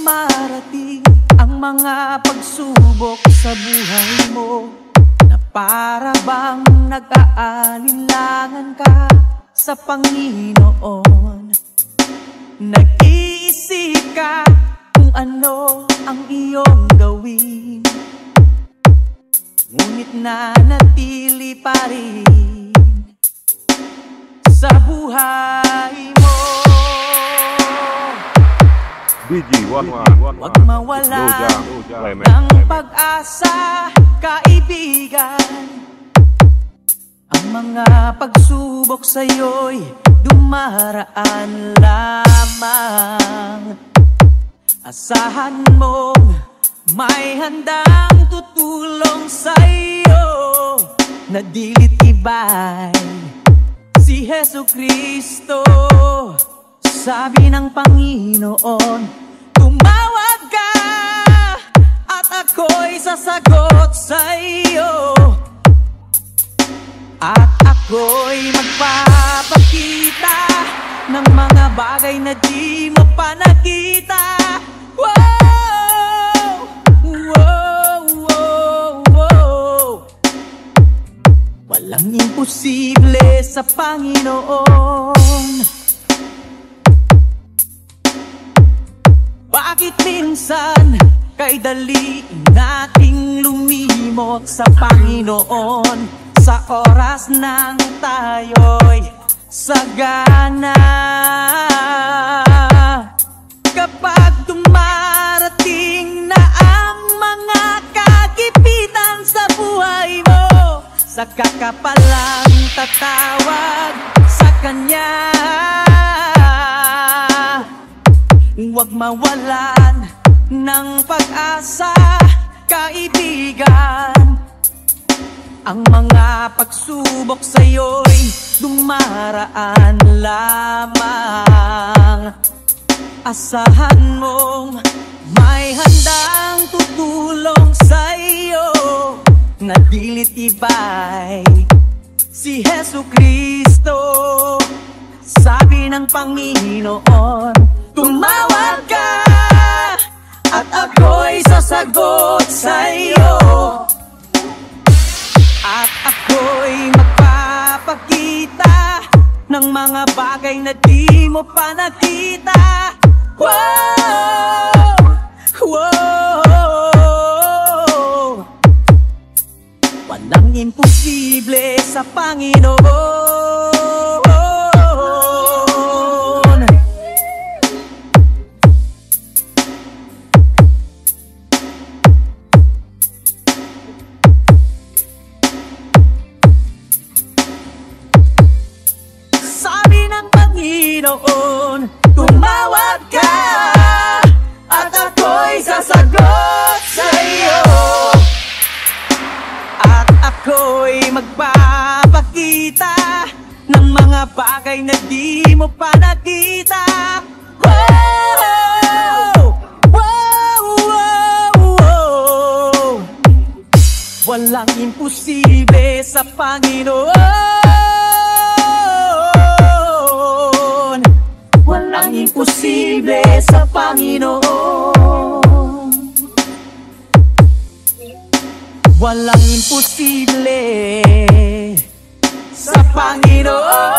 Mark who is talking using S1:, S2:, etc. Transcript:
S1: dumarating ang mga pagsubok sa buhay mo, na para bang nag-aalinlangan ka sa Panginoon. Nag-iisip ka kung ano ang iyong gawin, ngunit nanatili pa rin sa buhay mo. Huwag mawala ng pag-asa, kaibigan. Ang mga pagsubok sa'yo'y dumaraan lamang. Asahan mong may handang tutulong sa'yo, na dilit iba'y si Jesucristo. Sabi ng Panginoon, tumawag ka at ako'y sasagot sa'yo, at ako'y magpapakita ng mga bagay na di mo pa nakita. Wow! Wow! Wow! Wow! Walang imposible sa Panginoon. Bakit minsan kay dali nating lumimot sa Panginoon, sa oras nang tayo'y sagana? Kapag dumarating na ang mga kagipitan sa buhay mo, saka ka palang tatawag sa Kanya. Huwag mawalan ng pag-asa, kaibigan. Ang mga pagsubok sa'yo'y dumaraan lamang. Asahan mong may handang tutulong sa'yo, na dilit iba'y si Jesucristo. Sabi ng Panginoon, tumawag ka at ako'y sasagot sa'yo, at ako'y magpapakita ng mga bagay na di mo pa nakita. Wow! Wow! Walang imposible sa Panginoon. Panginoon, tumawag ka at ako'y sasagot sa'yo, at ako'y magpapakita ng mga bagay na di mo pa nakita. Wow! Wow! Wow! Wow! Walang imposible sa Panginoon. Walang imposible sa Panginoon. Walang imposible sa Panginoon.